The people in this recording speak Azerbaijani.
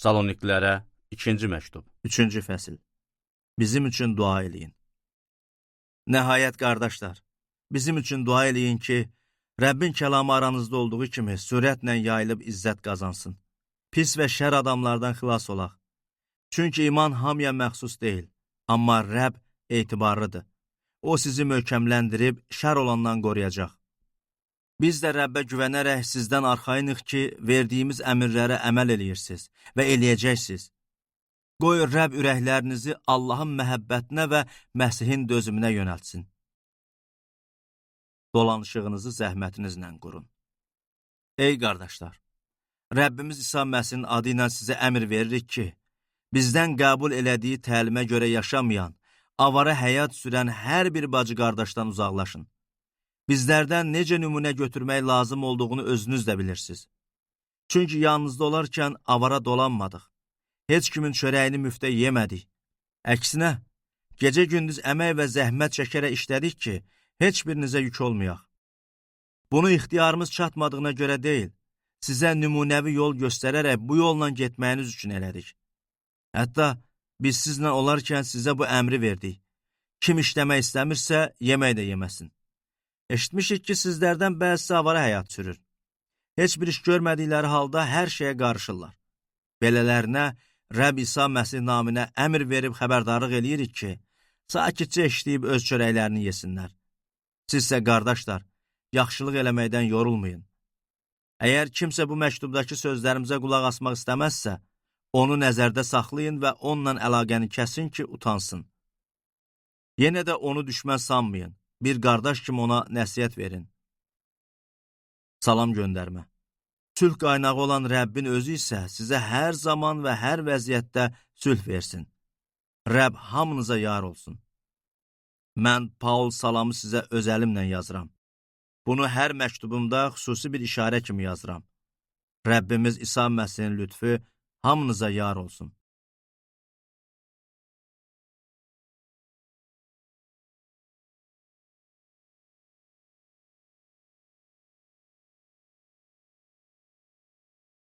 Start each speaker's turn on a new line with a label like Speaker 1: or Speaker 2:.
Speaker 1: Saloniklərə 2-ci məktub.
Speaker 2: 3-cü fəsil. Bizim üçün dua eləyin. Nəhayət, qardaşlar, bizim üçün dua eləyin ki, Rəbbin kəlamı aranızda olduğu kimi sürətlə yayılıb izzət qazansın. Pis və şər adamlardan xilas olaq. Çünki iman hamıya məxsus deyil, amma Rəbb etibarlıdır. O sizi möhkəmləndirib şər olandan qoruyacaq. Biz də Rəbbə güvənərək sizdən arxayınıq ki, verdiyimiz əmrlərə əməl eləyirsiniz və eləyəcəksiniz. Qoy Rəbb ürəklərinizi Allahın məhəbbətinə və Məsihin dözümünə yönəltsin. Dolanışığınızı zəhmətinizlə qurun. Ey qardaşlar, Rəbbimiz İsa Məsihin adı ilə sizə əmr veririk ki, bizdən qəbul elədiyi təlimə görə yaşamayan, avara həyat sürən hər bir bacı qardaşdan uzaqlaşın. Bizlərdən necə nümunə götürmək lazım olduğunu özünüz də bilirsiniz. Çünki yanınızda olarkən avara dolanmadıq. Heç kimin çörəyini müftə yemədik. Əksinə, gecə-gündüz əmək və zəhmət çəkərək işlədik ki, heç birinizə yük olmayaq. Bunu ixtiyarımız çatmadığına görə deyil, sizə nümunəvi yol göstərərək bu yolla getməyiniz üçün elədik. Hətta biz sizlə olarkən sizə bu əmri verdik. Kim işləmək istəmirsə, yemək də yeməsin. Eşitmişik ki, sizlərdən bəzisi avara həyat sürür. Heç bir iş görmədikləri halda hər şeyə qarışırlar. Belələrinə Rəbb İsa Məsih naminə əmr verib xəbərdarlıq eləyirik ki, sakitcə işləyib öz çörəklərini yesinlər. Sizsə, qardaşlar, yaxşılıq eləməkdən yorulmayın. Əgər kimsə bu məktubdakı sözlərimizə qulaq asmaq istəməzsə, onu nəzərdə saxlayın və onunla əlaqəni kəsin ki, utansın. Yenə də onu düşmən sanmayın. Bir qardaş kimi ona nəsihət verin. Salam göndərmə. Sülh qaynağı olan Rəbbin özü isə sizə hər zaman və hər vəziyyətdə sülh versin. Rəbb hamınıza yar olsun. Mən Paul salamı sizə öz əlimlə yazıram. Bunu hər məktubumda xüsusi bir işarə kimi yazıram. Rəbbimiz İsa Məsihin lütfü hamınıza yar olsun.